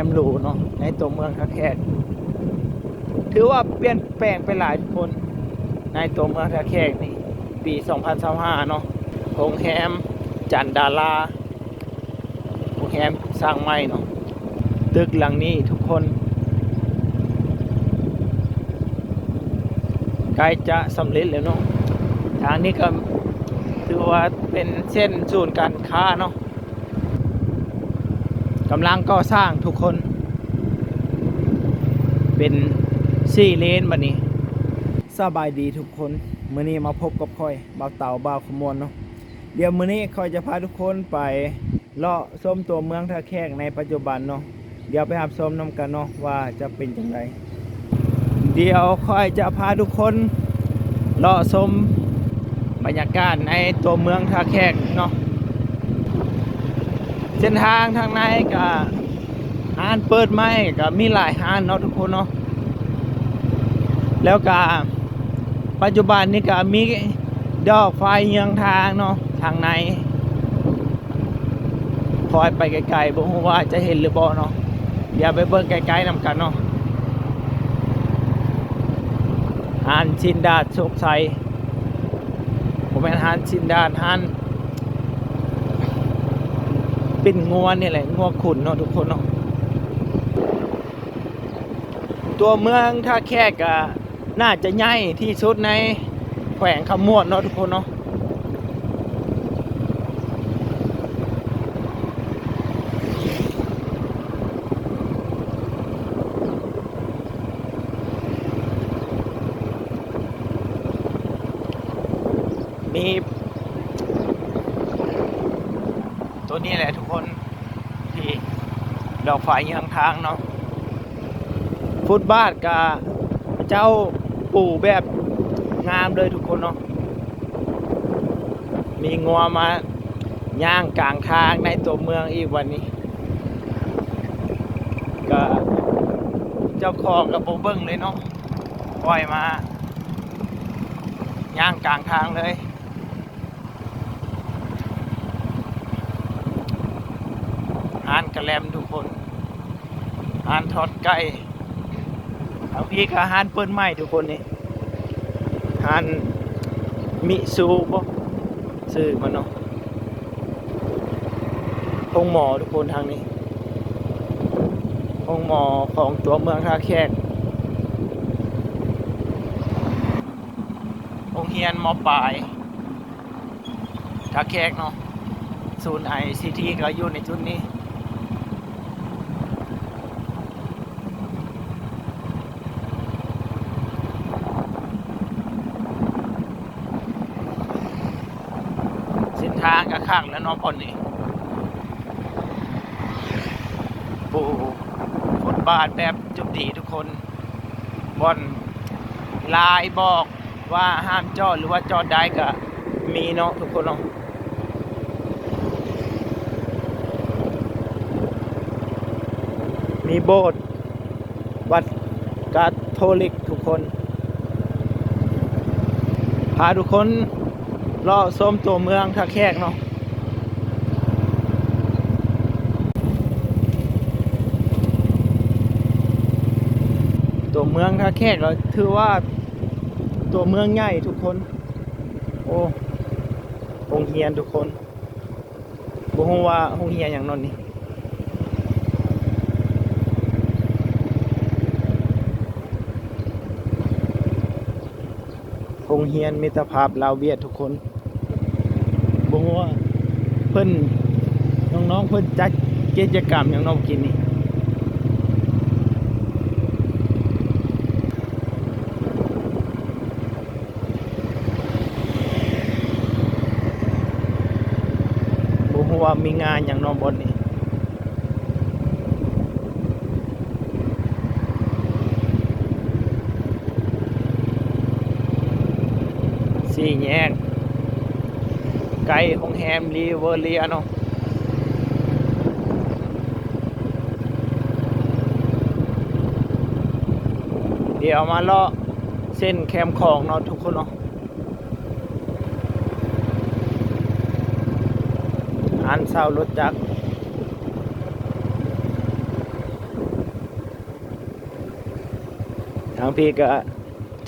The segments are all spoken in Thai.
มหรูเนาะในตัวเมืองท่าแขกถือว่าเปลี่ยนแปลงไปหลายคนในตัวเมืองท่าแขกนี่ปี2025เนาะโรงแรมจันดาราโรงแรมสร้างใหม่เนาะตึกหลังนี้ทุกคนใกล้จะสำเร็จแล้วเนาะทางนี้ก็ถือว่าเป็นเส้นศูนย์การค้าเนาะกำลังก่อสร้างทุกคนเป็น4 เลนบัดนี้สบายดีทุกคนมื้อนี้มาพบกับค่อยบ่าวเต่าบ่าวขมวลเนาะเดี๋ยวมื้อนี้ค่อยจะพาทุกคนไปเลาะชมตัวเมืองท่าแขกในปัจจุบันเนาะเดี๋ยวไปรับชมนำกันเนาะว่าจะเป็นจังไดเดี๋ยวค่อยจะพาทุกคนเลาะชมบรรยากาศในตัวเมืองท่าแขกเนาะเส้นทางทางในก็ห้านเปิดใหม่ก็มีหลายห้านเนาะทุกคนเนาะแล้วก็ปัจจุบันนี้ก็มีดอกไฟเยืองทางเนาะทางในคอยไปไกลๆบ่รู้ว่าจะเห็นหรือบ่เนาะเดี๋ยวไปเบิ่งไกลๆนำกันเนาะห้านชินดาดโชคชัยผมเป็นห้านชินดาดห้านปิ่นงัวนี่แหละงัวขุนเนาะทุกคนเนาะตัวเมืองท่าแขกก็น่าจะใหญ่ที่สุดในแขวงขมวดเนาะทุกคนเนาะมีตัวนี้แหละทุกคนที่ดอกไฟเยืองทางเนาะฟุตบาทกับเจ้าปู่แบบงามเลยทุกคนเนาะมีงัวมาย่างกลางทางในตัวเมืองอีกวันนี้ก็เจ้าของกับโบเบิ้งเลยเนาะปล่อยมาย่างกลางทางเลยอ่านกระแลมทุกคนอ่านทอดไก่เอาพี่ก็หานเปิ้นใหม่ทุกคนนี่หานมิซูบ่ซื้อมาเนาะห้องหมอทุกคนทางนี้ห้องหมอของตัวเมืองท่าแขกโรงเรียนม.ปลายท่าแขกเนาะศูนย์ ICT ก็อยู่ในจุดนี้ทางกระข้างแล้วน้องคนนี้ปูฟุตบาทแบบจุดดีทุกคนบนลายบอกว่าห้ามจอดหรือว่าจอดได้ก็มีเนาะทุกคนเนาะมีโบสถ์วัดคาทอลิกทุกคนพาทุกคนรอชมตัวเมืองท่าแขกเนาะตัวเมืองท่าแขกก็ถือว่าตัวเมืองใหญ่ทุกคนโอ้โรงเรียนทุกคนบ่ฮู้ว่าโรงเรียนอย่างนั้นนี่โรงเรียนมิตรภาพลาวเวียดทุกคนบ่ฮู้ว่าเพิ่นน้องๆเพิ่นจัดกิจกรรมอย่างน้องกินนี่บ่ฮู้ว่ามีงานอย่างน้องบนนี่สี่แยกไกลโรงแรมรีเวอร์เลียเนาะเดี๋ยวมาเลาะเส้นแคมของเนาะทุกคนเนาะอันเศร้ารถจักร ทางพี่ก็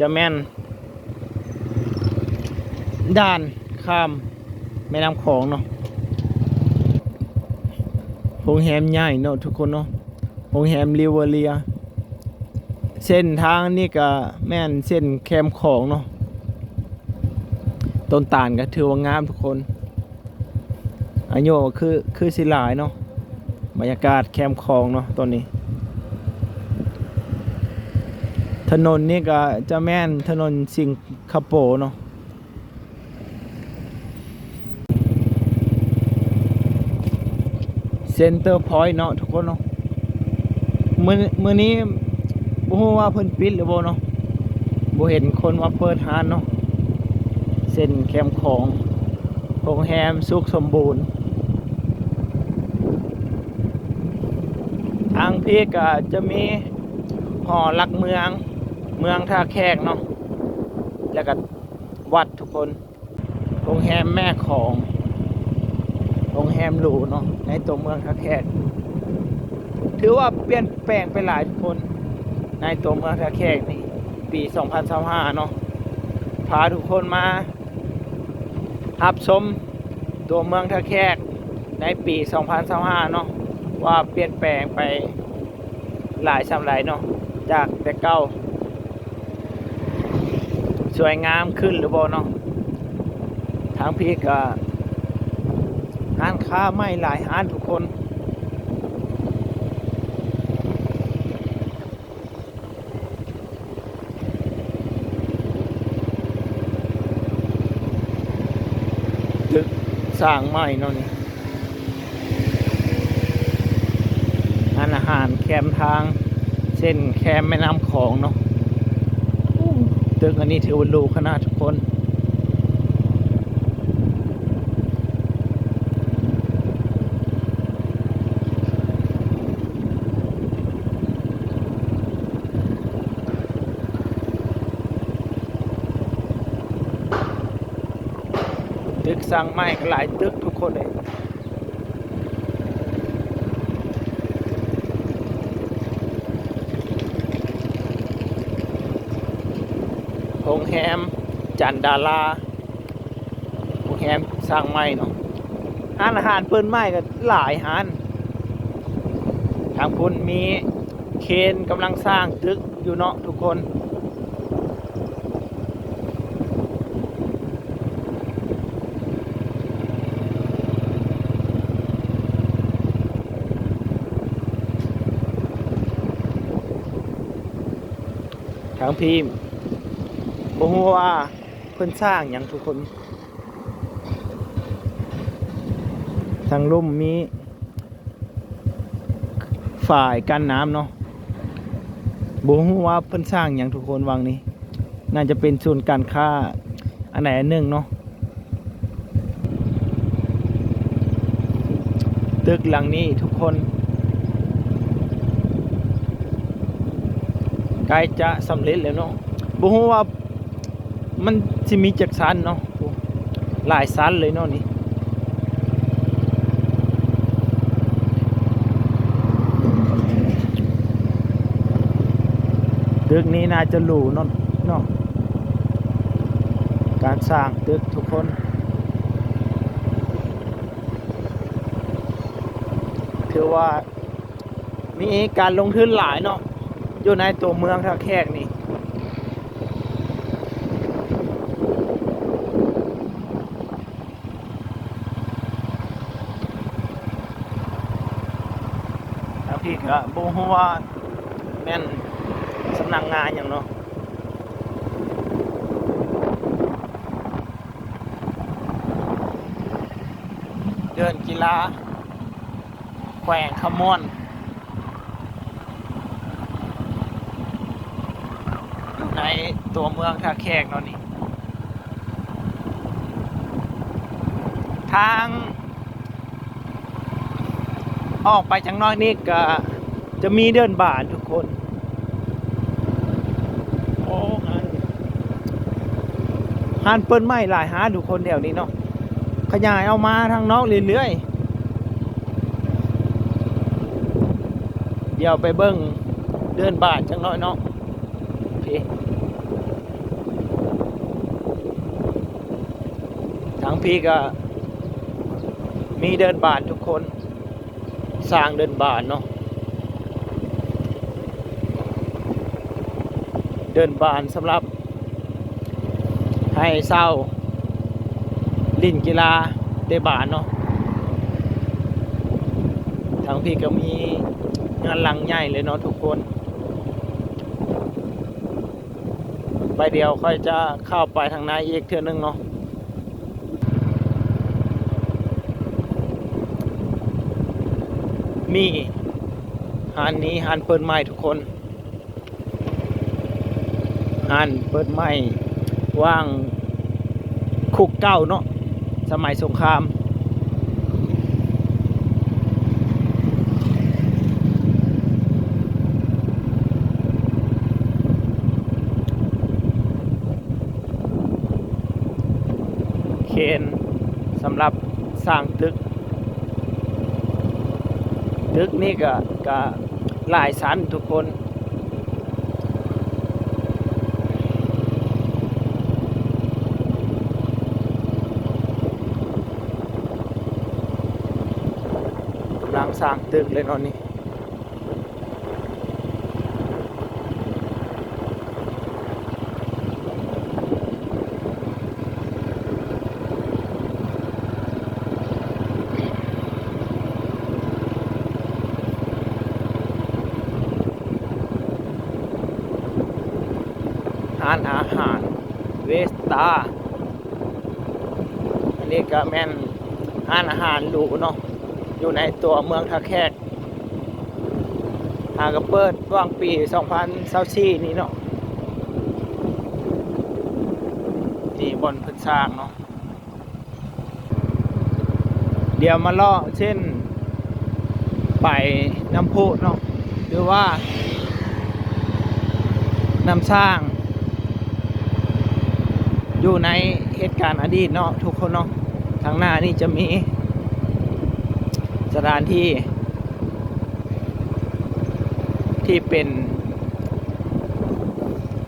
จะแม่นด้านข้ามแม่น้ำโขงเนาะโรงแรมใหญ่เนาะทุกคนเนาะโรงแรมริเวอเรียเส้นทางนี่ก็แม่นเส้นแคมของเนาะต้นตาลก็ถือว่างามทุกคนอายุคือสิหลายเนาะบรรยากาศแคมของเนาะตอนนี้ถนนนี่ก็จะแม่นถนนสิงคโปร์เนาะเซ็นเตอร์พอยต์เนาะทุกคนเนาะมื้อนี้บ่ฮู้ว่าเพิ่นปิดหรือบ่เนาะบ่เห็นคนว่าเปิดร้านเนาะเส้นแคมของโรงแรมสุขสมบูรณ์ทางพี่ก็จะมีหอหลักเมืองท่าแขกเนาะแล้วก็วัดทุกคนโรงแรมแม่ของโรงแรมหรูเนาะในตัวเมืองท่าแขกถือว่าเปลี่ยนแปลงไปหลายทุกคนในตัวเมืองท่าแขกนี่ปี2025เนาะพาทุกคนมารับชมตัวเมืองท่าแขกในปี2025เนาะว่าเปลี่ยนแปลงไปหลายสำหรับเนาะจากแต่เก่าสวยงามขึ้นหรือบ่เนาะทางพี่ก็ร้านค้าไม่หลายร้านทุกคนตึกสร้างใหม่เนาะนี่ร้านอาหารแคมทางเส้นแคมแม่น้ำของเนาะตึกอันนี้ถือว่าหรูขนาดทุกคนตึกสร้างใหม่หลายตึกทุกคนเลยโรงแรมจันดาราโรงแรมสร้างใหม่เนาะร้านอาหารเปิ้นใหม่ก็หลายร้านทางพุ่นมีเคนกำลังสร้างตึกอยู่เนาะทุกคนทางพีมบ่ฮู้ว่าเพิ่นสร้างหยังทุกคนทางลุ่มมีฝ่ายกั้นน้ำเนาะบ่ฮู้ว่าเพิ่นสร้างหยังทุกคนวังนี้น่าจะเป็นศูนย์การค้าอันไหนอันหนึ่งเนาะตึกหลังนี้ทุกคนใกล้จะสำเร็จแล้วเนาะบ่ฮู้ว่ามันสิมีจักชั้นเนาะหลายชั้นเลยเนาะนี่ตึกนี้น่าจะหรูเนาะการสร้างตึกทุกคนถือว่ามีการลงทุนหลายเนาะอยู่ในตัวเมืองท่าแขกนี่แล้วพี่ก็บ่ฮู้ว่าแม่นสำนักงานอย่างเนาะเดินกีฬาแขวงขมวนในตัวเมืองท่าแขกเนาะนี่ทางออกไปจังน้อยนี่ก็จะมีเดินบาททุกคนโอ้หานเปิ้นไม่หลายหาทุกคนแถวนี้เนาะขยายเอามาทางนอกเรื่อยๆเดี๋ยวไปเบิ้งเดินบาทจังน้อยเนาะเพ พี่ทั้งพี่ก็มีเดินบานทุกคนสร้างเดินบานเนาะเดินบานสำหรับให้เศร้าลิ่นกีฬาได้บานเนาะทั้งพี่ก็มีงานหลังใหญ่เลยเนาะทุกคนไปเดียวค่อยจะเข้าไปทางในอีกเทื่อนึงเนาะมีหานนี้หานเปิดใหม่ทุกคนหานเปิดใหม่ว่างคุกเก้าเนาะสมัยสงครามเคนสำหรับสร้างตึกนี่ก็หลายชั้นทุกคนกำลังสร้างตึกเลยเนาะนี่ร้านอาหารเวสตาอันนี้ก็แม่นร้านอาหารหรูเนาะอยู่ในตัวเมืองท่าแขกหากเปิดว่างปี2024นี้เนาะนี่บนพื้นสร้างเนาะเดี๋ยวมาเลาะเช่นไปน้ำพุเนาะหรือว่าน้ำสร้างอยู่ในเหตุการณ์อดีตเนาะทุกคนเนาะทางหน้านี่จะมีสถานที่ที่เป็น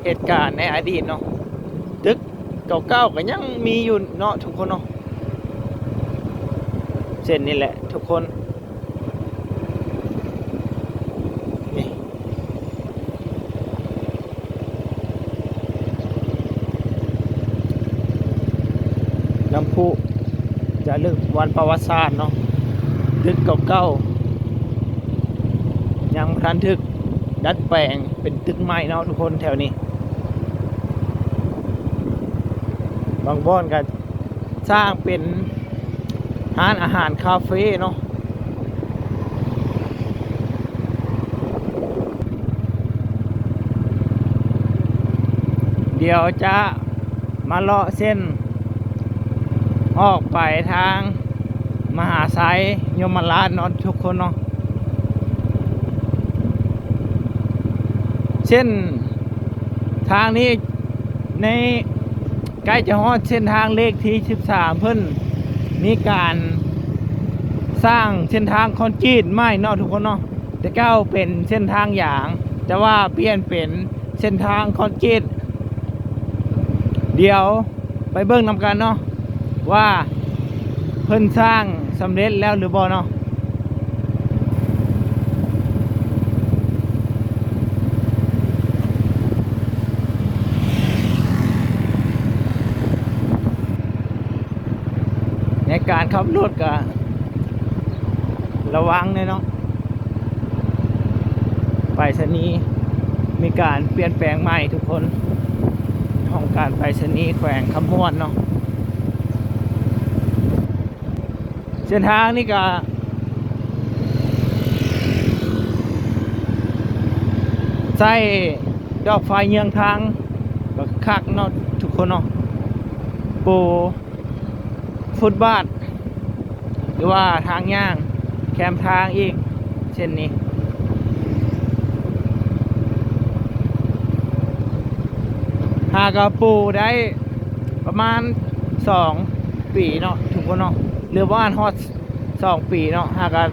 เหตุการณ์ในอดีตเนาะตึกเก่าๆก็ยังมีอยู่เนาะทุกคนเนาะเช่นนี่แหละทุกคนนี่น้ำพุจะลึกวันประวัติศาสตร์เนาะตึกเก่าๆยังทันทึกดัดแปลงเป็นตึกใหม่เนาะทุกคนแถวนี้บางบ้านก็สร้างเป็นร้านอาหารคาเฟ่เนาะเดี๋ยวจะมาเลาะเส้นออกไปทางมหาไซยมราชเนาะทุกคนเนาะเช่นทางนี้ในใกล้จะฮอดเส้นทางเลขที่13เพิ่นมีการสร้างเส้นทางคอนกรีตใหม่เนาะทุกคนเนาะแต่เก้าเป็นเส้นทางหยางแต่ว่าเปลี่ยนเป็นเส้นทางคอนกรีตเดี๋ยวไปเบิ่งนำกันเนาะว่าเพิ่นสร้างสำเร็จแล้วหรือบ่เนาะในการขับรถก็ระวังเลยเนาะไปรษณีย์มีการเปลี่ยนแปลงใหม่ทุกคนของการไปรษณีย์แขวงคำม่วนเนาะเส้นทางนี่ก็ใส่ดอกไฟเยืองทางก็คักเนาะทุกคนเนาะปูฟุตบาทหรือว่าทางย่างแคมทางอีกเช่นนี้หากระปูได้ประมาณ2 ปีเนาะทุกคนเนาะหรือว่าฮอด2 ปีเนาะหากระ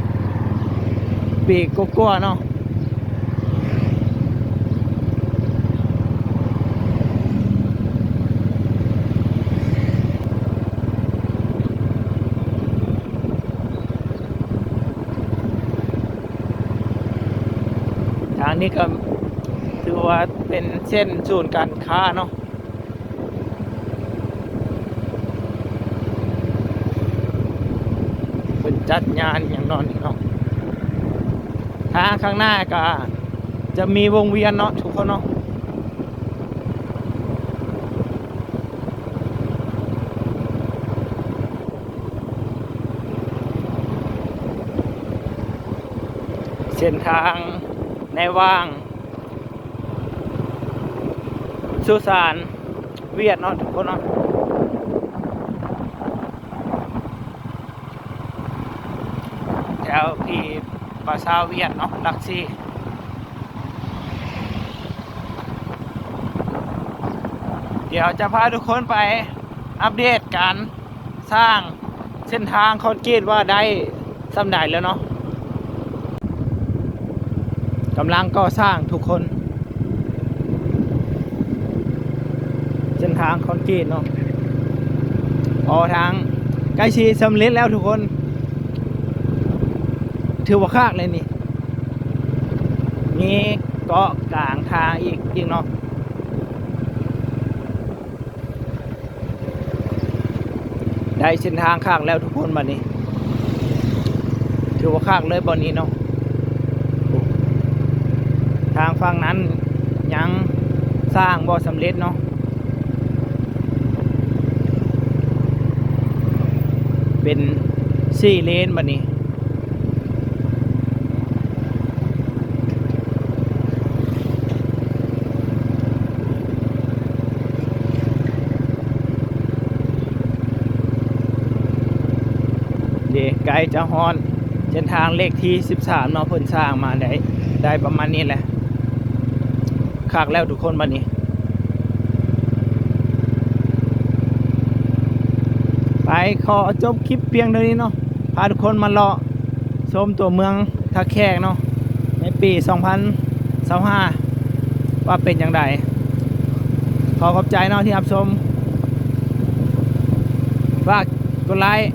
ปีกลัวๆเนาะ นี้ก็ถือว่าเป็นเส้นศูนย์การค้าเนาะเป็นจัดงานอย่างนอนนี่เนาะทางข้างหน้าก็จะมีวงเวียนเนาะทุกคนเนาะเส้นทางในว่างสุสานเวียดเนาะทุกคนเนาะแถวที่ภาษาเวียดเนาะลักซี่เดี๋ยวจะพาทุกคนไปอัปเดตการสร้างเส้นทางคอนกรีตว่าได้สำใดแล้วเนาะกำลังก่อสร้างทุกคนเส้นทางคอนกรีตเนาะพอทางใกล้ชีสำเร็จแล้วทุกคนถือว่าคากเลยนี่มีเกาะกลางทางอีกเนาะได้เส้นทางคากแล้วทุกคนบัดนี้ถือว่าคากเลยบนนี้เนาะทางฝั่งนั้นยังสร้างบ่สำเร็จเนาะเป็น4 เลนบัดนี้ไกลจะฮอนเส้นทางเลขที่13เนาะเพิ่นสร้างมาได้ประมาณนี้แหละคักแล้วทุกคนบัดนี้ไปขอจบคลิปเพียงเท่านี้เนาะพาทุกคนมาเลาะชมตัวเมืองท่าแขกเนาะในปี2025ว่าเป็นอย่างไรขอขอบใจเนาะที่รับชมฝากกดไลค์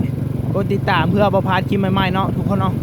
กดติดตามเพื่อบ่พลาดคลิปใหม่ๆเนาะทุกคนเนาะ